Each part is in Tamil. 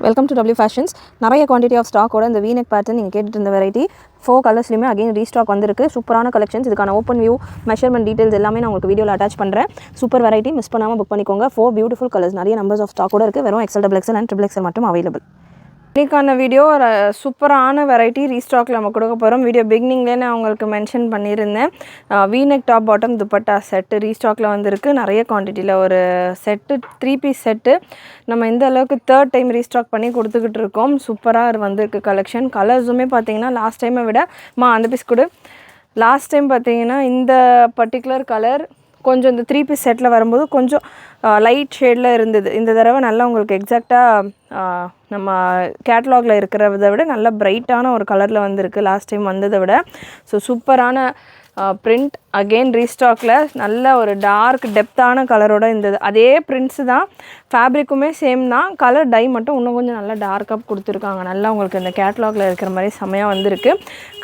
Welcome to W Fashions. நிறைய quantity of stock ஓட இந்த V-neck pattern நீங்க கேட்டுட்டு இருந்த variety 4 கலர்ஸ்லயுமே again restock வந்திருக்கு. சூப்பரான collections. இதுக்கான open view, measurement details எல்லாமே நான் உங்களுக்கு வீடியோல அட்டாச் பண்றேன். சூப்பர் variety மிஸ் பண்ணாம புக் பண்ணிக்கோங்க. 4 beautiful colors. நிறைய numbers of stock ஓட இருக்கு. வெறும் XL, XXL and XXL மட்டும் available. இன்னைக்கான வீடியோ சூப்பரான வெரைட்டி ரீஸ்டாக்ல நம்ம கொடுக்க போகிறோம். வீடியோ பிகினிங்லேயே நான் உங்களுக்கு மென்ஷன் பண்ணியிருந்தேன். V-neck top bottom dupatta set ரீஸ்டாக்ல வந்திருக்கு. நிறைய குவான்டிட்டியில் ஒரு செட்டு 3 பீஸ் செட்டு நம்ம இந்த அளவுக்கு 3rd டைம் ரீஸ்டாக் பண்ணி கொடுத்துக்கிட்டு இருக்கோம். சூப்பராக வந்திருக்கு கலெக்ஷன். கலர்ஸுமே பார்த்தீங்கன்னா லாஸ்ட் டைமை விட அந்த பீஸ் கூட லாஸ்ட் டைம் பார்த்தீங்கன்னா இந்த பர்டிகுலர் கலர் கொஞ்சம் இந்த 3 பீஸ் செட்டில் வரும்போது கொஞ்சம் லைட் ஷேடில் இருந்தது. இந்த தடவை நல்லா உங்களுக்கு எக்ஸாக்டாக நம்ம கேட்லாகில் இருக்கிறத விட நல்ல பிரைட்டான ஒரு கலரில் வந்திருக்கு லாஸ்ட் டைம் வந்ததை விட. ஸோ சூப்பரான பிரிண்ட் அகெயின் ரீஸ்டாக்கில் நல்ல ஒரு டார்க் டெப்த்தான கலரோட இருந்தது. அதே பிரிண்ட்ஸு தான், ஃபேப்ரிக்குமே சேம் தான், கலர் டை மட்டும் இன்னும் கொஞ்சம் நல்லா டார்க்காக கொடுத்துருக்காங்க. நல்லா உங்களுக்கு இந்த கேட்லாகில் இருக்கிற மாதிரி செம்மையாக வந்திருக்கு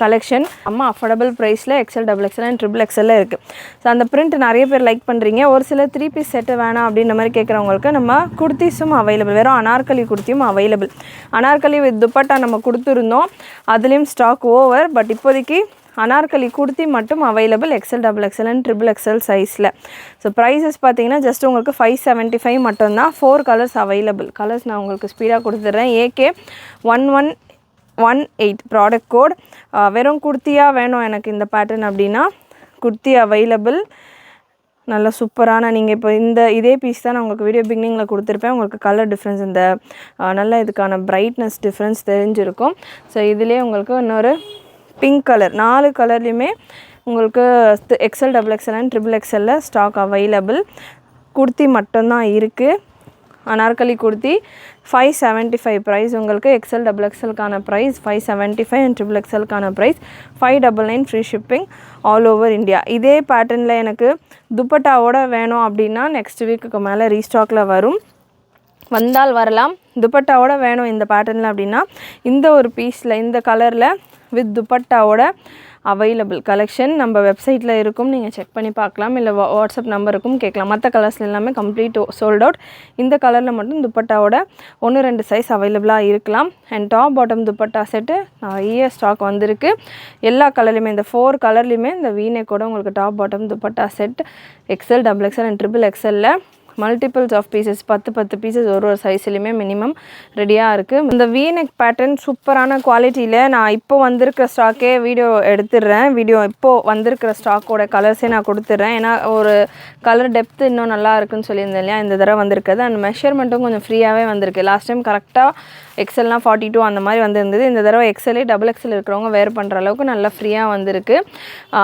கலெக்ஷன். அஃபோர்டபுள் ப்ரைஸில் XL, XXL அண்ட் XXL இருக்குது. ஸோ அந்த பிரிண்ட் நிறைய பேர் லைக் பண்ணுறீங்க. ஒரு சில 3 பீஸ் செட்டு வேணாம் அப்படின்ற மாதிரி கேட்குறவங்களுக்கு நம்ம குர்த்திஸும் அவைலபிள், வெறும் அனார்கலி குர்த்தியும் அவைலபிள். அனார்கலி வித் துப்பட்டா நம்ம கொடுத்துருந்தோம், அதுலேயும் ஸ்டாக் ஓவர். பட் இப்போதைக்கு அனார்கலி குர்த்தி மட்டும் available XL, XXL and XXL சைஸில். ஸோ ப்ரைஸஸ் பார்த்தீங்கன்னா ஜஸ்ட் உங்களுக்கு 575 மட்டும்தான். 4 கலர்ஸ் அவைலபிள். கலர்ஸ் நான் உங்களுக்கு ஸ்பீடாக கொடுத்துட்றேன். AK1118 product code. வெறும் குர்த்தியாக வேணும் எனக்கு இந்த பேட்டர்ன் அப்படின்னா குர்த்தி அவைலபிள். நல்ல சூப்பரான நீங்கள் இப்போ இதே பீஸ் தான் நான் உங்களுக்கு வீடியோ பிகினிங்கில் கொடுத்துருப்பேன். உங்களுக்கு கலர் டிஃப்ரென்ஸ் இந்த நல்ல இதுக்கான பிரைட்னஸ் டிஃப்ரென்ஸ் தெரிஞ்சிருக்கும். ஸோ இதிலே உங்களுக்கு இன்னொரு பிங்க் கலர், 4 கலர்லேயுமே உங்களுக்கு XL, XXL and XXL stock available. Kurti மட்டும்தான் இருக்குது. அனார்கலி குர்த்தி 575 ப்ரைஸ் உங்களுக்கு. XL, XXLக்கான ப்ரைஸ் 575 அண்ட் XXLக்கான price 599 free shipping all over India. இதே பேட்டர்னில் எனக்கு துப்பட்டாவோட வேணும் அப்படின்னா நெக்ஸ்ட் வீக்குக்கு மேலே ரீஸ்டாக்கில் வந்தால் வரலாம். துப்பட்டாவோட வேணும் இந்த பேட்டர்னில் அப்படின்னா இந்த ஒரு பீஸில் இந்த கலரில் வித் துப்பட்டாவோட அவைலபிள் கலெக்ஷன் நம்ம வெப்சைட்டில் இருக்கும். நீங்கள் செக் பண்ணி பார்க்கலாம், இல்லை வாட்ஸ்அப் நம்பருக்கும் கேட்கலாம். மற்ற கலர்ஸில் எல்லாமே கம்ப்ளீட் சோல்ட் அவுட். இந்த கலரில் மட்டும் துப்பட்டாவோட 1-2 சைஸ் அவைலபிளாக இருக்கலாம். And top bottom dupatta set நிறைய ஸ்டாக் வந்திருக்கு. எல்லா கலர்லையுமே இந்த 4 கலர்லையுமே இந்த V-neckோட உங்களுக்கு top bottom dupatta set XL, XXL and XXL multiples of pieces 10 pieces ஒரு சைஸ்லையுமே மினிமம் ரெடியாக இருக்குது. இந்த V-neck பேட்டர்ன் சூப்பரான குவாலிட்டியில் நான் இப்போ வந்திருக்கிற ஸ்டாக்கே வீடியோ எடுத்துடுறேன். இப்போது வந்திருக்கிற ஸ்டாக்கோட கலர்ஸே நான் கொடுத்துட்றேன். ஏன்னா ஒரு கலர் டெப்த்து இன்னும் நல்லா இருக்குன்னு சொல்லியிருந்தேன் இல்லையா, இந்த தடவை வந்திருக்குது. அண்ட் மெஷர்மெண்ட்டும் கொஞ்சம் ஃப்ரீயாகவே வந்திருக்கு. லாஸ்ட் டைம் கரெக்டாக XLனா 42 அந்த மாதிரி வந்திருந்தது. இந்த தடவை XL, XXL இருக்கிறவங்க வேர் பண்ணுற அளவுக்கு நல்லா ஃப்ரீயாக வந்திருக்கு.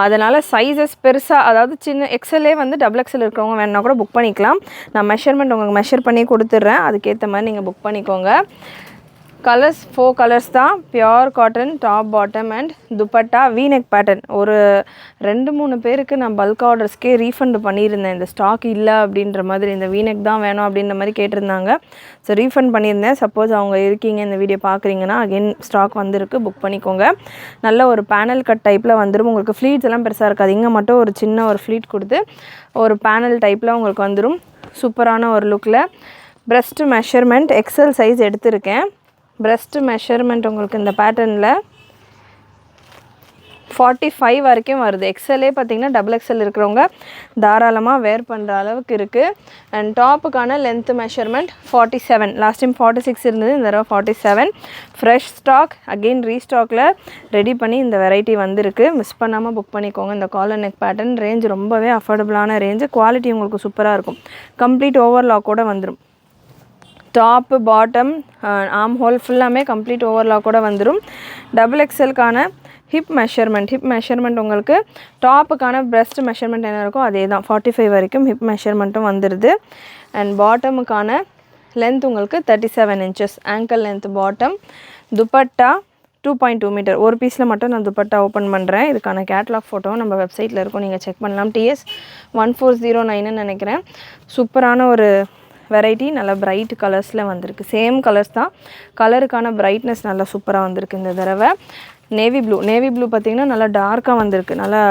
அதனால் சைஸஸ் பெருசாக, அதாவது சின்ன XLே XXL இருக்கிறவங்க வேணுன்னா கூட புக் பண்ணிக்கலாம். நான் மெஷர்மெண்ட் உங்களுக்கு மெஷர் பண்ணி கொடுத்துட்றேன், அதுக்கேற்ற மாதிரி நீங்கள் புக் பண்ணிக்கோங்க. கலர்ஸ் 4 கலர்ஸ் தான். Pure cotton top bottom and dupatta V-neck pattern. ஒரு 2-3 பேருக்கு நான் பல்க் ஆர்டர்ஸ்க்கே ரீஃபண்ட் பண்ணியிருந்தேன். இந்த ஸ்டாக் இல்லை அப்படின்ற மாதிரி, இந்த V-neck தான் வேணும் அப்படின்ற மாதிரி கேட்டிருந்தாங்க. ஸோ ரீஃபண்ட் பண்ணியிருந்தேன். சப்போஸ் அவங்க இருக்கீங்க இந்த வீடியோ பார்க்குறீங்கன்னா அகெயின் ஸ்டாக் வந்திருக்கு, புக் பண்ணிக்கோங்க. நல்ல ஒரு பேனல் கட் டைப்பில் வந்துடும். உங்களுக்கு ஃப்ளீட்ஸ் எல்லாம் பெருசாக இருக்காது. இங்கே மட்டும் ஒரு சின்ன ஒரு ஃப்ளீட் கொடுத்து ஒரு பேனல் டைப்பில் உங்களுக்கு வந்துடும். சூப்பரான ஒரு லுக்கில். ப்ரெஸ்ட் மெஷர்மெண்ட் XL சைஸ் எடுத்திருக்கேன். ப்ரெஸ்ட் மெஷர்மெண்ட் உங்களுக்கு இந்த பேட்டர்னில் 45 வரைக்கும் வருது. XLே பார்த்தீங்கன்னா XXL இருக்கிறவங்க தாராளமாக வேர் பண்ணுற அளவுக்கு இருக்குது. அண்ட் டாப்புக்கான லென்த் மெஷர்மெண்ட் 47. லாஸ்ட் டைம் 46 இருந்தது, இந்த தடவை 47. ஃப்ரெஷ் ஸ்டாக் அகெயின் ரீஸ்டாக்கில் ரெடி பண்ணி இந்த வெரைட்டி வந்திருக்கு. மிஸ் பண்ணாமல் புக் பண்ணிக்கோங்க. இந்த காலர் நெக் பேட்டர்ன் ரேஞ்ச் ரொம்பவே அஃபோர்டபுளான ரேஞ்சு. குவாலிட்டி உங்களுக்கு சூப்பராக இருக்கும். கம்ப்ளீட் ஓவர்லாக்கோடு வந்துடும். டாப்பு பாட்டம் ஆர்ம் ஹோல் ஃபுல்லாமே கம்ப்ளீட் ஓவர்லாக்கோடு வந்துடும். XXLக்கான ஹிப் மெஷர்மெண்ட் உங்களுக்கு டாப்புக்கான ப்ரெஸ்ட் மெஷர்மெண்ட் என்ன இருக்கோ அதே தான், 45 வரைக்கும் ஹிப் மெஷர்மெண்ட்டும் வந்துடுது. அண்ட் பாட்டமுக்கான லென்த் உங்களுக்கு 37 inches ankle length bottom. Dupatta 2.2 metre. ஒரு பீஸில் மட்டும் நான் துப்பட்டா ஓப்பன் பண்ணுறேன். இதுக்கான கேட்லாக் ஃபோட்டோவும் நம்ம வெப்சைட்டில் இருக்கும், நீங்கள் செக் பண்ணலாம். TS 1409ன்னு நினைக்கிறேன். சூப்பரான ஒரு வெரைட்டி. நல்லா பிரைட் கலர்ஸில் வந்திருக்கு. சேம் கலர்ஸ் தான், கலருக்கான பிரைட்னஸ் நல்லா சூப்பராக வந்திருக்கு இந்த தடவை. நேவி ப்ளூ பார்த்திங்கன்னா நல்லா டார்க்காக வந்திருக்கு. நல்லா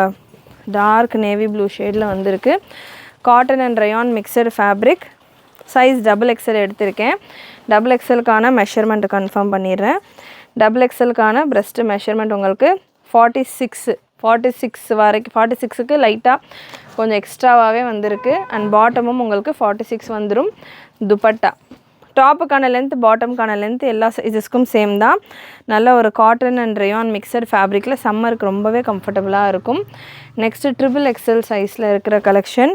டார்க் நேவி ப்ளூ ஷேடில் வந்திருக்கு. Cotton and rayon mixed fabric. Size XXL எடுத்திருக்கேன். டபுள் எக்ஸலுக்கான மெஷர்மெண்ட் கன்ஃபார்ம் பண்ணிடுறேன். டபுள் எக்ஸலுக்கான பிரஸ்ட்டு மெஷர்மெண்ட் உங்களுக்கு 46 வரைக்கும் 46க்கு லைட்டாக கொஞ்சம் எக்ஸ்ட்ராவாகவே வந்திருக்கு. அண்ட் பாட்டமும் உங்களுக்கு 46 வந்துடும். துப்பட்டா டாப்புக்கான லென்த் பாட்டமுக்கான லென்த் எல்லா சைஸஸ்க்கும் சேம் தான். நல்ல ஒரு காட்டன் அண்ட் ரேயான் மிக்சட் ஃபேப்ரிக்கில் சம்மருக்கு ரொம்பவே கம்ஃபர்டபுளாக இருக்கும். நெக்ஸ்ட்டு ட்ரிபிள் எக்ஸல் சைஸில் இருக்கிற கலெக்ஷன்.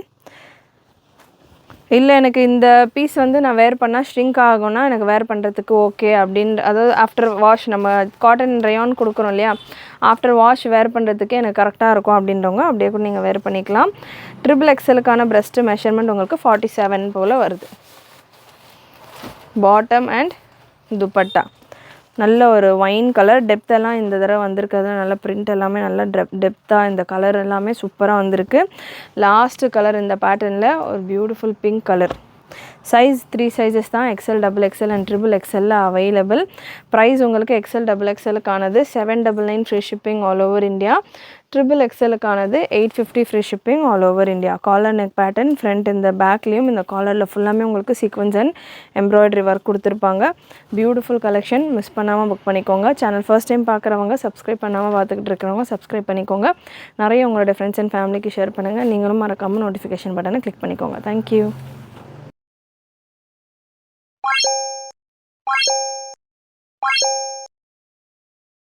இல்லை எனக்கு இந்த பீஸ் வந்து நான் வேர் பண்ணால் ஷ்ரிங்க் ஆகும்னா எனக்கு வேர் பண்ணுறதுக்கு ஓகே அப்படின்ற, அதாவது ஆஃப்டர் வாஷ் நம்ம காட்டன் ரேயான் கொடுக்குறோம் இல்லையா, ஆஃப்டர் வாஷ் வேர் பண்ணுறதுக்கு எனக்கு கரெக்டாக இருக்கும் அப்படின்றவங்க அப்படியே கூட நீங்கள் வேர் பண்ணிக்கலாம். ட்ரிபிள் எக்ஸலுக்கான பிரஸ்ட்டு மெஷர்மெண்ட் உங்களுக்கு 47 போல் வருது. பாட்டம் அண்ட் துப்பட்டா நல்ல ஒரு ஒயின் கலர். டெப்த்தெல்லாம் இந்த தடவை வந்திருக்கிறது நல்ல பிரிண்ட் எல்லாமே நல்ல டெப்த்தாக இந்த கலர் எல்லாமே சூப்பராக வந்திருக்கு. லாஸ்ட்டு கலர் இந்த பேட்டர்னில் ஒரு beautiful pink colour. Size 3 sizes தான், XL, double XL and triple எக்ஸலில் அவைலபிள். ப்ரைஸ் உங்களுக்கு எக்ஸல் டபுள் எக்ஸலுக்கானது 799 free shipping all over India. Triple எக்ஸலுக்கானது 850 free shipping all over India. Collar neck pattern front இந்த பேக்லேயும் இந்த காலரில் ஃபுல்லாமே உங்களுக்கு சீக்வன்ஸ் அண்ட் எம்ப்ராய்டரி ஒர்க் கொடுத்துருப்பாங்க. பியூட்டிஃபுல் கலெக்ஷன், மிஸ் பண்ணாமல் புக் பண்ணிக்கோங்க. சேனல் ஃபர்ஸ்ட் டைம் பார்க்குறவங்க, சப்ஸ்கிரைப் பண்ணாமல் பார்த்துக்கிட்டு இருக்கிறவங்க சப்ஸ்கிரைப் பண்ணிக்கோங்க. நிறைய உங்களோட ஃப்ரெண்ட்ஸ் அண்ட் ஃபேமிலிக்கு ஷேர் பண்ணுங்கள். நீங்களும் மறக்காமல் நோட்டிஃபிகேஷன் பட்டனை கிளிக் பண்ணிக்கோங்க. தேங்க்யூ.